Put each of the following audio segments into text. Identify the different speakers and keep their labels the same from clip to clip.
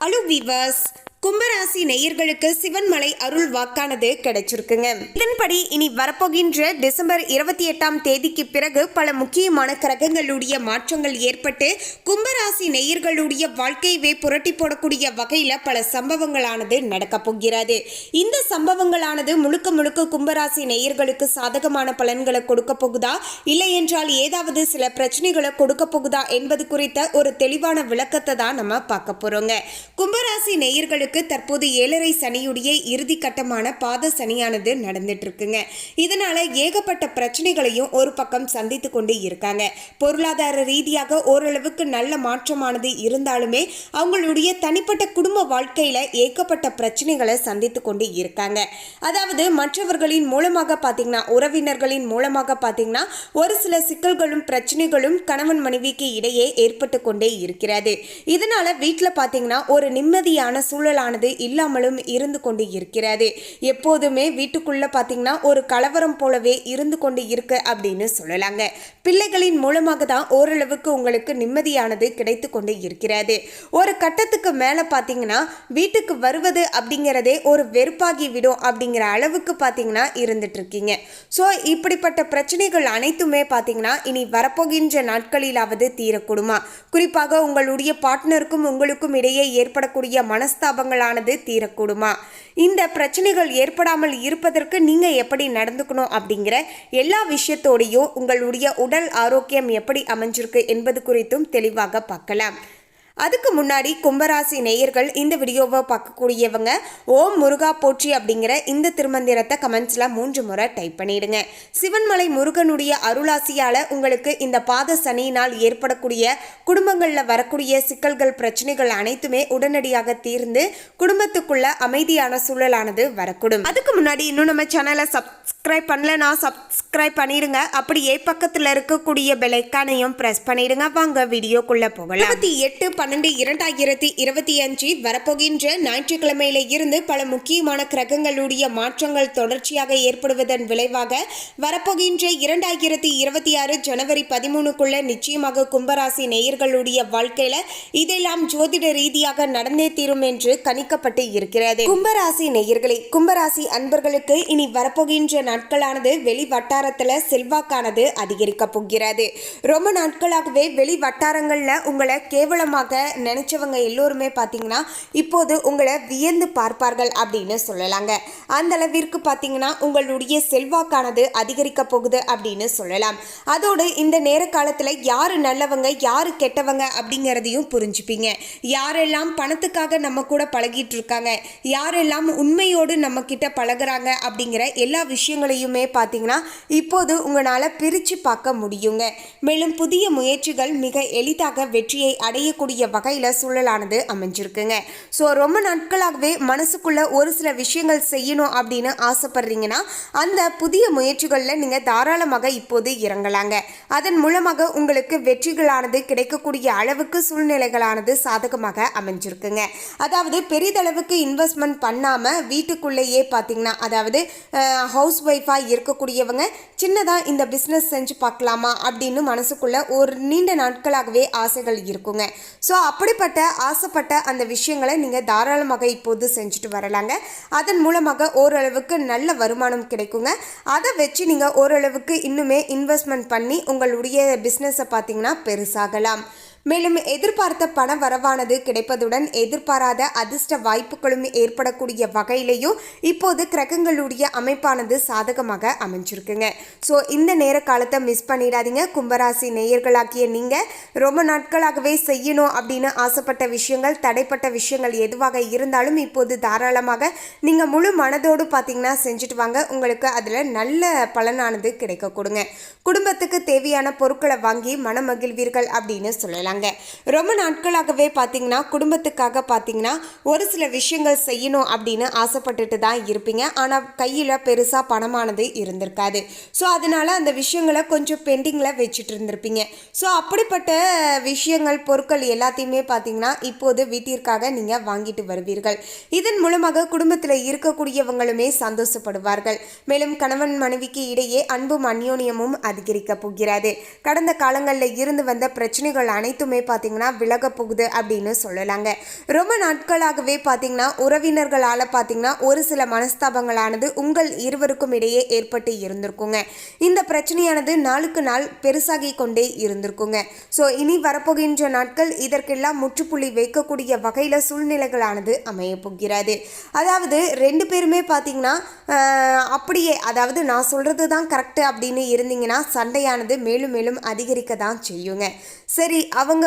Speaker 1: Hello viewers, கும்பராசி நேயர்களுக்கு சிவன்மலை அருள் வாக்கானது கிடைச்சிருக்குங்க. இதன்படி இனி வரப்போகின்ற டிசம்பர் 28ஆம் தேதிக்கு பிறகு பல முக்கியமான கிரகங்களுடைய மாற்றங்கள் ஏற்பட்டு கும்பராசி நேயர்களுடைய வாழ்க்கையவே புரட்டி போடக்கூடிய வகையில் பல சம்பவங்களானது நடக்க போகிறது. இந்த சம்பவங்களானது முழுக்க முழுக்க கும்பராசி நேயர்களுக்கு சாதகமான பலன்களை கொடுக்க போகுதா, இல்லை என்றால் ஏதாவது சில பிரச்சனைகளை கொடுக்க போகுதா என்பது குறித்த ஒரு தெளிவான விளக்கத்தை தான் நம்ம பார்க்க போறோங்க. கும்பராசி நேயர்களுக்கு தற்போது 7.5 சனியுடைய இறுதி கட்டமான பாத சனியானது நடந்துட்டு இருக்குங்க. இதனால ஏகப்பட்ட பிரச்சனைகளையும் ஒரு பக்கம் சந்தித்து கொண்டு இருக்காங்க. பொருளாதார ரீதியாக ஓரளவுக்கு நல்ல மாற்றமானது இருந்தாலுமே அவங்களுடைய தனிப்பட்ட குடும்ப வாழ்க்கையில ஏகப்பட்ட பிரச்சனைகளை சந்தித்து கொண்டு இருக்காங்க. அதாவது மற்றவர்களின் மூலமாக பார்த்தீங்கன்னா, உறவினர்களின் மூலமாக பார்த்தீங்கன்னா ஒரு சில சிக்கல்களும் பிரச்சனைகளும் கணவன் மனைவிக்கு இடையே ஏற்பட்டு கொண்டே இருக்கிறது. இதனால வீட்டில் பார்த்தீங்கன்னா ஒரு நிம்மதியான சூழலானது இல்லாமலும் இருந்து கொண்டு இருக்கிறது. எப்போதுமே வீட்டுக்குள்ள பார்த்தீங்கன்னா ஒரு கலவரம் போலவே இருந்து கொண்டு இருக்கு அப்படின்னு சொல்லலாங்க. பிள்ளைகளின் மூலமாக தான் ஓரளவுக்கு உங்களுக்கு நிம்மதியானது கிடைத்து கொண்டு இருக்கிறது. ஒரு கட்டத்துக்கு மேலே பார்த்தீங்கன்னா வீட்டுக்கு வருவது அப்படிங்கிறதே ஒரு வெறுப்பாகி விடும் அப்படிங்கிற அளவுக்கு பார்த்தீங்கன்னா இருந்துட்டு இருக்கீங்க. ஸோ இப்படிப்பட்ட பிரச்சனைகள் அனைத்துமே பார்த்தீங்கன்னா இனி வரப்போகின்ற நாட்களிலாவது தீரக்கூடுமா? குறிப்பாக உங்களுடைய பார்ட்னருக்கும் உங்களுக்கும் இடையே ஏற்படக்கூடிய மனஸ்தாபங்களானது தீரக்கூடுமா? இந்த பிரச்சனைகள் ஏற்படாமல் இருப்பதற்கு நீங்க எப்படி நடந்துக்கணும் அப்படிங்கிற எல்லா விஷயத்தோடையும் உங்களுடைய உடல் ஆரோக்கியம் எப்படி அமைஞ்சிருக்கு என்பது குறித்தும் தெளிவாக பார்க்கலாம். அதுக்கு முன்னாடி கும்பராசி நேயர்கள் இந்த வீடியோவை பார்க்கக்கூடியவங்க ஓம் முருகா போற்றி அப்படிங்கிற இந்த திருமந்திரத்தை கமெண்ட்ஸில் 3 முறை டைப் பண்ணிடுங்க. சிவன்மலை முருகனுடைய அருளாசியால் உங்களுக்கு இந்த பாத சனியினால் ஏற்படக்கூடிய குடும்பங்களில் வரக்கூடிய சிக்கல்கள் பிரச்சனைகள் அனைத்துமே உடனடியாக தீர்ந்து குடும்பத்துக்குள்ள அமைதியான சூழலானது வரக்கூடும். அதுக்கு முன்னாடி இன்னும் நம்ம சேனலை சப்ஸ்கிரைப் பண்ணலன்னா சப்ஸ்கிரைப் பண்ணிடுங்க. அப்படியே பக்கத்தில் இருக்கக்கூடிய பெல் ஐகானையும் ப்ரெஸ் பண்ணிடுங்க. வாங்க வீடியோக்குள்ள போகலாம். 28/8/2025 வரப்போகின்ற ஞாயிற்றுக்கிழமையில இருந்து பல முக்கியமான கிரகங்களுடைய மாற்றங்கள் தொடர்ச்சியாக ஏற்படுவதன் விளைவாக வரப்போகின்ற 2026 ஜனவரி 13க்குள்ள நிச்சயமாக கும்பராசி நேயர்களுடைய வாழ்க்கையில இதெல்லாம் ஜோதிட ரீதியாக நடந்தே தீரும் என்று கணிக்கப்பட்டு இருக்கிறது. கும்பராசி நேயர்களே, கும்பராசி அன்பர்களுக்கு இனி வரப்போகின்ற நாட்களானது வெளி வட்டாரத்துல செல்வாக்கானது அதிகரிக்க போகிறது. ரொம்ப நாட்களாகவே வெளி வட்டாரங்கள்ல உங்களை கேவலமாக நினைச்சவங்க எல்லோருமே பார்த்தீங்கன்னா இப்போது உங்களை வியந்து பார்ப்பார்கள் அப்படின்னு சொல்லலாங்க. அந்த அளவிற்கு பார்த்தீங்கன்னா உங்களுடைய செல்வாக்கானது அதிகரிக்க போகுது அப்படின்னு சொல்லலாம். அதோடு இந்த நேர காலத்தில் யாரு நல்லவங்க யாரு கெட்டவங்க அப்படிங்கிறதையும் புரிஞ்சுப்பீங்க. யாரெல்லாம் பணத்துக்காக நம்ம கூட பழகிட்டு இருக்காங்க, யாரெல்லாம் உண்மையோடு நம்ம கிட்ட பழகுறாங்க அப்படிங்கிற எல்லா விஷயங்களையுமே பார்த்தீங்கன்னா இப்போது உங்களால் பிரித்து பார்க்க முடியுங்க. மேலும் புதிய முயற்சிகள் மிக எளிதாக வெற்றியை அடையக்கூடிய வகையில் சூழலானது அமைஞ்சிருக்குங்க. ஸோ ரொம்ப நாட்களாகவே மனசுக்குள்ள ஒரு சில விஷயங்கள் செய்யணும் அப்படின்னு ஆசைப்படுறீங்கன்னா அந்த புதிய முயற்சிகளில் நீங்கள் தாராளமாக இப்போது இறங்கலாங்க. அதன் மூலமாக உங்களுக்கு வெற்றிகளானது கிடைக்கக்கூடிய அளவுக்கு சூழ்நிலைகளானது சாதகமாக அமைஞ்சிருக்குங்க. அதாவது பெரிதளவுக்கு இன்வெஸ்ட்மெண்ட் பண்ணாமல் வீட்டுக்குள்ளேயே பார்த்தீங்கன்னா, அதாவது ஹவுஸ் ஒய்ஃபாக இருக்கக்கூடியவங்க சின்னதாக இந்த பிஸ்னஸ் செஞ்சு பார்க்கலாமா அப்படின்னு மனசுக்குள்ள ஒரு நீண்ட நாட்களாகவே ஆசைகள் இருக்குங்க. ஸோ அப்படிப்பட்ட ஆசைப்பட்ட அந்த விஷயங்களை நீங்கள் தாராளமாக இப்போது செஞ்சுட்டு வரலாங்க. அதன் மூலமாக ஓரளவுக்கு நல்ல வருமானம் கிடைக்குங்க. அதை வச்சு நீங்கள் ஓரளவுக்கு இன்னுமே இன்வெஸ்ட்மெண்ட் பண்ணி உங்களுடைய பிஸ்னஸை பார்த்தீங்கன்னா பெருசாகலாம். மேலும் எதிர்பார்த்த பண வரவானது கிடைப்பதுடன் எதிர்பாராத அதிர்ஷ்ட வாய்ப்புகளும் ஏற்படக்கூடிய வகையிலையும் இப்போது கிரகங்களுடைய அமைப்பானது சாதகமாக அமைஞ்சிருக்குங்க. ஸோ இந்த நேர காலத்தை மிஸ் பண்ணிடாதீங்க. கும்பராசி நேயர்களாகிய நீங்கள் ரொம்ப நாட்களாகவே செய்யணும் அப்படின்னு ஆசைப்பட்ட விஷயங்கள், தடைப்பட்ட விஷயங்கள் எதுவாக இருந்தாலும் இப்போது தாராளமாக நீங்கள் முழு மனதோடு பார்த்தீங்கன்னா செஞ்சுட்டு வாங்க. உங்களுக்கு அதில் நல்ல பலனானது கிடைக்க கொடுங்க. குடும்பத்துக்கு தேவையான பொருட்களை வாங்கி மனமகிழ்வீர்கள் அப்படின்னு சொல்லலாம். ரொம்ப நாட்களாகவே பார்த்தீங்கன்னா குடும்பத்துக்காக பார்த்தீங்கன்னா ஒரு சில விஷயங்கள் செய்யணும் அப்படின்னு ஆசைப்பட்டுட்டு தான் இருப்பீங்க. ஆனால் கையில் பெருசாக பணமானது இருந்திருக்காது. ஸோ அதனால அந்த விஷயங்களை கொஞ்சம் பெண்டிங்கில் வச்சுட்டு இருந்திருப்பீங்க. ஸோ அப்படிப்பட்ட விஷயங்கள் பொருட்கள் எல்லாத்தையுமே பார்த்தீங்கன்னா இப்போது வீட்டிற்காக நீங்கள் வாங்கிட்டு வருவீர்கள். இதன் மூலமாக குடும்பத்தில் இருக்கக்கூடியவங்களுமே சந்தோஷப்படுவார்கள். மேலும் கணவன் மனைவிக்கு இடையே அன்பும் அந்யோன்யமும் அதிகரிக்க போகிறது. கடந்த காலங்களில் இருந்து வந்த பிரச்சனைகள் அனைத்தும் அனைத்துமே பார்த்தீங்கன்னா விலக போகுது அப்படின்னு சொல்லலாங்க. ரொம்ப நாட்களாகவே பார்த்தீங்கன்னா உறவினர்களால் பார்த்தீங்கன்னா ஒரு சில மனஸ்தாபங்களானது உங்கள் இருவருக்கும் இடையே ஏற்பட்டு இருந்திருக்குங்க. இந்த பிரச்சனையானது நாளுக்கு நாள் பெருசாகி கொண்டே இருந்திருக்குங்க. ஸோ இனி வரப்போகின்ற நாட்கள் இதற்கெல்லாம் முற்றுப்புள்ளி வைக்கக்கூடிய வகையில் சூழ்நிலைகளானது அமைய போகிறது. அதாவது ரெண்டு பேருமே பார்த்தீங்கன்னா அப்படியே, அதாவது நான் சொல்கிறது தான் கரெக்டு அப்படின்னு இருந்தீங்கன்னா சண்டையானது மேலும் மேலும் அதிகரிக்க தான் செய்யுங்க. சரி, அவங்க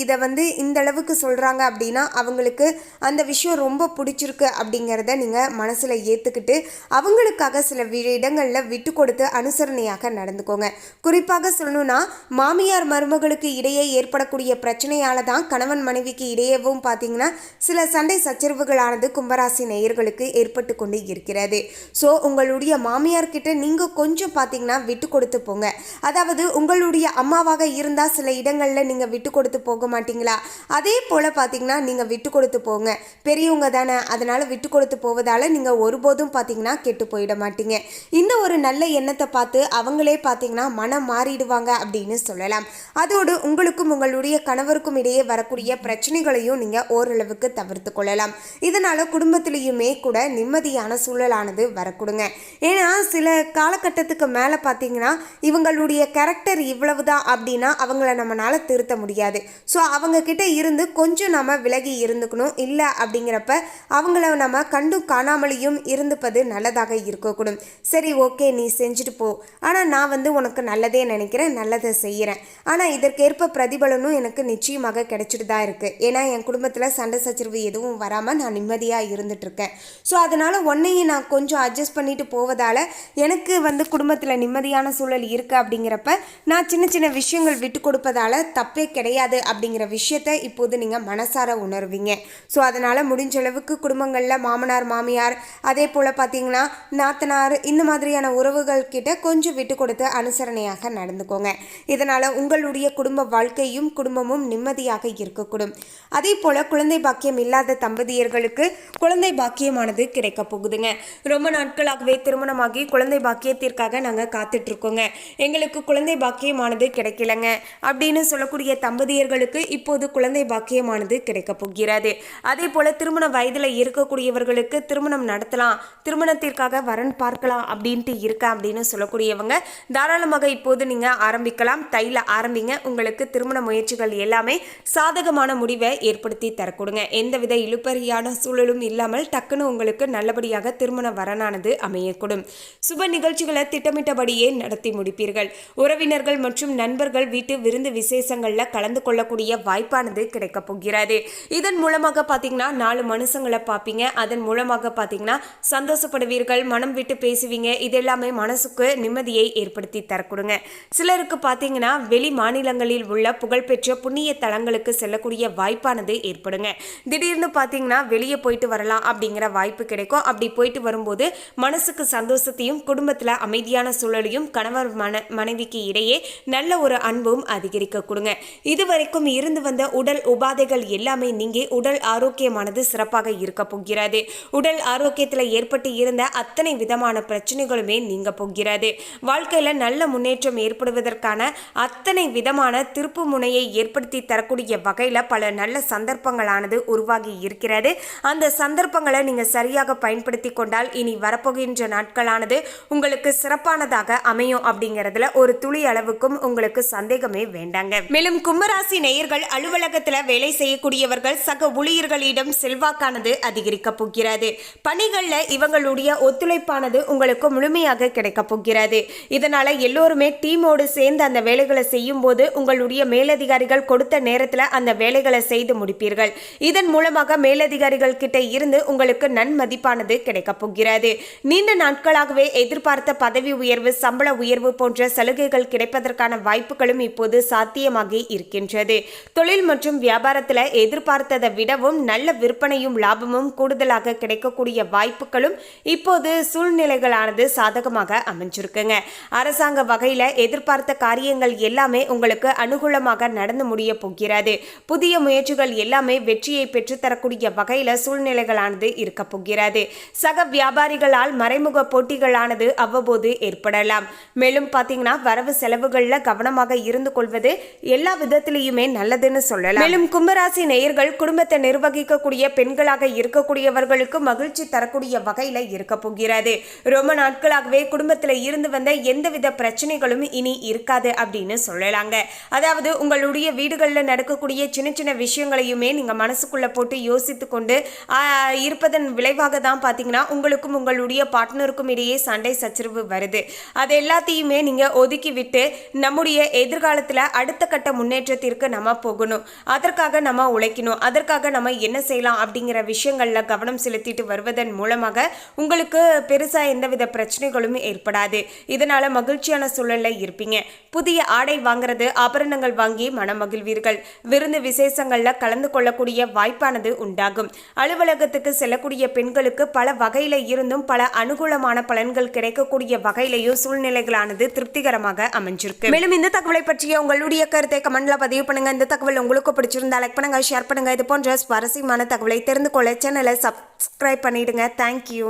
Speaker 1: இதை இந்த அளவுக்கு சொல்கிறாங்க அப்படின்னா அவங்களுக்கு அந்த விஷயம் ரொம்ப பிடிச்சிருக்கு அப்படிங்கிறத நீங்கள் மனசில் ஏற்றுக்கிட்டு அவங்களுக்காக சில இடங்களில் விட்டு கொடுத்து அனுசரணையாக நடந்துக்கோங்க. குறிப்பாக சொல்லணும்னா மாமியார் மருமகளுக்கு இடையே ஏற்படக்கூடிய பிரச்சனையால் தான் கணவன் மனைவிக்கு இடையேவும் பார்த்தீங்கன்னா சில சண்டை சச்சரவுகளானது கும்பராசி நேயர்களுக்கு ஏற்பட்டு கொண்டு இருக்கிறது. ஸோ உங்களுடைய மாமியார்கிட்ட நீங்கள் கொஞ்சம் பார்த்தீங்கன்னா விட்டு கொடுத்து போங்க. அதாவது உங்களுடைய அம்மாவாக இருந்தால் சில இடங்களில் நீங்கள் விட்டு கொடுத்து போக மாட்டீங்களா, அதே போல் பார்த்தீங்கன்னா நீங்கள் விட்டு கொடுத்து போங்க. பெரியவங்க தானே, அதனால் விட்டு கொடுத்து போவதால் நீங்கள் ஒருபோதும் பார்த்தீங்கன்னா கெட்டு போயிட மாட்டீங்க. இந்த ஒரு நல்ல எண்ணத்தை பார்த்து அவங்களே பார்த்தீங்கன்னா மனம் மாறிடுவாங்க அப்படின்னு சொல்லலாம். அதோடு உங்களுக்கும் உங்களுடைய கணவருக்கும் இடையே வரக்கூடிய பிரச்சனைகளையும் நீங்கள் ஓரளவுக்கு தவிர்த்து கொள்ளலாம். இதனால் குடும்பத்திலையுமே கூட நிம்மதியான சூழலானது வரக்கூடுங்க. ஏன்னா சில காலகட்டத்துக்கு மேலே பார்த்தீங்கன்னா இவங்களுடைய கேரக்டர் இவ்வளவுதான் அப்படின்னா அவங்கள நம்மளால திருத்த முடியாது. ஸோ அவங்க கிட்ட இருந்து கொஞ்சம் நம்ம விலகி இருந்துக்கணும். இல்லை அப்படிங்கிறப்ப அவங்கள நம்ம கண்டும் காணாமலையும் இருந்துப்பது நல்லதாக இருக்கக்கூடும். சரி, ஓகே, நீ செஞ்சுட்டு போ, ஆனால் நான் உனக்கு நல்லதே நினைக்கிறேன், நல்லதை செய்கிறேன், ஆனால் இதற்கேற்ப பிரதிபலனும் எனக்கு நிச்சயமாக கிடைச்சிட்டு தான் இருக்குது. ஏன்னா என் குடும்பத்தில் சண்டை சச்சரவு எதுவும் வராமல் நான் நிம்மதியாக இருந்துகிட்ருக்கேன். ஸோ அதனால் உன்னையும் நான் கொஞ்சம் அட்ஜஸ்ட் பண்ணிட்டு போவதால் எனக்கு குடும்பத்தில் நிம்மதியான சூழல் இருக்குது. அப்படிங்கிறப்ப நான் சின்ன சின்ன விஷயங்கள் விட்டு கொடுப்பதால் தப்பே கிடையாது அப்படிங்கிற விஷயத்தை இப்போது நீங்கள் மனசார உணர்வீங்க. ஸோ அதனால் முடிஞ்ச அளவுக்கு குடும்பங்களில் மாமனார் மாமியார் அதே போல் பார்த்தீங்கன்னா நாத்தனார் இந்த மாதிரியான உறவுகள் கிட்ட கொஞ்சம் விட்டு கொடுத்து அனுசரணையாக நடந்துக்கோங்க. இதனால் உங்களுடைய குடும்ப வாழ்க்கையும் குடும்பமும் நிம்மதியாக இருக்கக்கூடும். அதே போல் குழந்தை பாக்கியம் இல்லாத தம்பதியர்களுக்கு குழந்தை பாக்கியமானது கிடைக்க போகுதுங்க. ரொம்ப நாட்களாகவே திருமணமாகி குழந்தை பாக்கியத்திற்காக நாங்கள் காத்துட்ருக்கோங்க, எங்களுக்கு குழந்தை பாக்கியமானது கிடைக்கலங்க அப்படின்னு சொல்லக்கூடிய தம்பதியர்களுக்கு இப்போது குழந்தை பாக்கியமானது கிடைக்க போகிறது. அதே போல் திருமண வயதில் இருக்கக்கூடியவர்களுக்கு திருமணம் நடத்தலாம், திருமணத்திற்காக வரன் பார்க்கலாம் அப்படின்ட்டு இருக்கா அப்படின்னு சொல்லக்கூடியவங்க தாராளமாக இப்போது நீங்கள் ஆரம்பிக்கலாம். தைல ஆரம்பிங்க. உங்களுக்கு திருமண முயற்சிகள் எல்லாமே சாதகமான முடிவை ஏற்படுத்தி தரக்கூடுங்க. எந்தவித இழுபறியான சூழலும் இல்லாமல் டக்குன்னு உங்களுக்கு நல்லபடியாக திருமண வரனானது அமையக்கூடும். சுப நிகழ்ச்சிகளை திட்டமிட்டபடியே நடத்தி முடிப்பீர்கள். உறவினர்கள் மற்றும் நண்பர்கள் வீட்டு விருந்து விசேஷங்களில் கலந்து கொள்ளக்கூடிய வாய்ப்பானது கிடைக்க போகிறது. இதன் மூலமாக பார்த்தீங்கன்னா 4 மனுஷங்களை பார்ப்பீங்க. அதன் மூலமாக பார்த்தீங்கன்னா சந்தோஷப்படுவீர்கள், மனம் விட்டு பேசுவீங்க. இதெல்லாமே மனசுக்கு நிம்மதியை ஏற்படுத்தி தரக்கூடுங்க. சிலருக்கு பார்த்தீங்கன்னா வெளி மாநிலங்களில் உள்ள புகழ்பெற்ற புண்ணிய தலங்களுக்கு செல்லக்கூடிய வாய்ப்பானது ஏற்படுங்க. திடீர்னு பார்த்தீங்கன்னா வெளியே போயிட்டு வரலாம் அப்படிங்கிற வாய்ப்பு கிடைக்கும். அப்படி போயிட்டு வரும்போது மனசுக்கு சந்தோஷத்தையும் குடும்பத்தில் அமைதியான சூழலையும் கணவர் மனைவிக்கு இடையே நல்ல ஒரு அன்பும் அதிகரிக்க கொடுங்க. இதுவரைக்கும் இருந்து வந்த உடல் உபாதைகள் எல்லாமே நீங்கி உடல் ஆரோக்கியமானது சிறப்பாக இருக்க போகிறது. உடல் ஆரோக்கியத்தில் ஏற்பட்டு இருந்த அத்தனை விதமான பிரச்சனைகளுமே நீங்க போகிறது. வாழ்க்கையில் நல்ல முன்னேற்றம் ஏற்படுவதற்கான அத்தனை விதமான திருப்பு முனையை ஏற்படுத்தி தரக்கூடிய வகையில் பல நல்ல சந்தர்ப்பங்களானது உருவாகி இருக்கிறது. அந்த சந்தர்ப்பங்களை நீங்கள் சரியாக பயன்படுத்தி கொண்டால் இனி வரப்போகின்ற நாட்களானது உங்களுக்கு சிறப்பானதாக அமையும் அப்படிங்கிறதுல ஒரு துளி அளவுக்கும் உங்களுக்கு சந்தேகமே வேண்டாங்க. மேலும் கும்பராசி நேயர்கள் அலுவலகத்தில் வேலை செய்யக்கூடியவர்கள் சக ஊழியர்களிடம் செல்வாக்கானது அதிகரிக்க போகிறது. பணிகளில் இவங்களுடைய ஒத்துழைப்பானது உங்களுக்கு முழுமையாக கிடைக்க போகிறது. இதனால எல்லோருமே டீமோடு சேர்ந்து அந்த வேலைகளை செய்யும் போது உங்களுடைய மேலதிகாரிகள் கொடுத்த நேரத்தில் அந்த வேலைகளை செய்து முடிப்பீர்கள். இதன் மூலமாக மேலதிகாரிகள் கிட்ட இருந்து உங்களுக்கு நன்மதிப்பானது கிடைக்க போகிறது. நீண்ட நாட்களாகவே எதிர்பார்த்த பதவி உயர்வு, சம்பள உயர்வு போன்ற சலுகைகள் கிடைப்பதற்கான வாய்ப்புகளும் இப்போது சாத்தியமாகி இருக்கின்றது. தொழில் மற்றும் வியாபாரத்தில் எதிர்பார்த்ததை விடவும் நல்ல விற்பனையும் லாபமும் கூடுதலாக கிடைக்கக்கூடிய வாய்ப்புகளும் இப்போது சூழ்நிலைகளானது சாதகமாக அமைஞ்சிருக்குங்க. அரசாங்க வகையில் எதிர்பார்த்த காரியங்கள் எல்லாமே உங்களுக்கு அனுகூலமாக நடந்து முடிய போகிறது. புதிய முயற்சிகள் எல்லாமே வெற்றியை பெற்றுத்தரக்கூடிய வகையில் சூழ்நிலைகளானது இருக்க போகிறது. சக வியாபாரிகளால் மறைமுக போட்டிகளானது அவ்வப்போது ஏற்படலாம். மேலும் பார்த்தீங்கன்னா வரவு செலவுகளில் கவனமாக இருந்து கொள்வது எல்லா விதத்திலையுமே நல்லதுன்னு சொல்லலாம். மேலும் கும்பராசி நேயர்கள் குடும்பத்தை நிர்வகிக்கக்கூடிய பெண்களாக இருக்கக்கூடியவர்களுக்கு மகிழ்ச்சி தரக்கூடிய வகையில இருக்க போகிறது. ரொம்ப நாட்களாகவே குடும்பத்துல இருந்து வந்த எந்தவித பிரச்சனைகளும் இனி இருக்காது அப்படின்னு சொல்லலாங்க. அதாவது உங்களுடைய வீடுகளில் நடக்கக்கூடிய சின்ன சின்ன விஷயங்களையுமே நீங்க மனசுக்குள்ள போட்டு யோசித்து கொண்டு இருப்பதன் விளைவாக தான் பார்த்தீங்கன்னா உங்களுக்கும் உங்களுடைய பார்ட்னருக்கும் இடையே சண்டை சச்சரவு வருது. அது எல்லாத்தையுமே நீங்க ஒதுக்கி விட்டு நம்முடைய எதிர்காலத்தில் அடுத்த கட்ட முன்னேற்றத்திற்கு நம்ம போகணும், அதற்காக நம்ம உழைக்கணும், அதற்காக நம்ம என்ன செய்யலாம் அப்படிங்கிற விஷயங்கள்ல கவனம் செலுத்திட்டு வருவதன் மூலமாக உங்களுக்கு பெருசா எந்தவித பிரச்சனைகளும் ஏற்படாது. இதனால மகிழ்ச்சியான சூழல்ல இருப்பீங்க. புதிய ஆடை வாங்குறது, ஆபரணங்கள் வாங்கி மனம் மகிழ்வீர்கள். விருந்து விசேஷங்கள்ல கலந்து கொள்ளக்கூடிய வாய்ப்பானது உண்டாகும். அலுவலகத்துக்கு செல்லக்கூடிய பெண்களுக்கு பல வகையில இருந்தும் பல அனுகூலமான பலன்கள் கிடைக்கக்கூடிய வகையிலையும் சூழ்நிலைகளானது திருப்திகரமாக அமைஞ்சிருக்கு. மேலும் இந்த தகவலை பற்றிய உங்களுடைய கருத்தை கமெண்ட்ல பதிவு பண்ணுங்க. இந்த தகவல் உங்களுக்கு பிடிச்சிருந்தா லைக் பண்ணுங்க, ஷேர் பண்ணுங்க. இது போன்ற சுவாரஸ்யமான தகவலை தெரிந்து கொள்ள சேனலை சப்ஸ்கிரைப் பண்ணிடுங்க. தேங்க்யூ.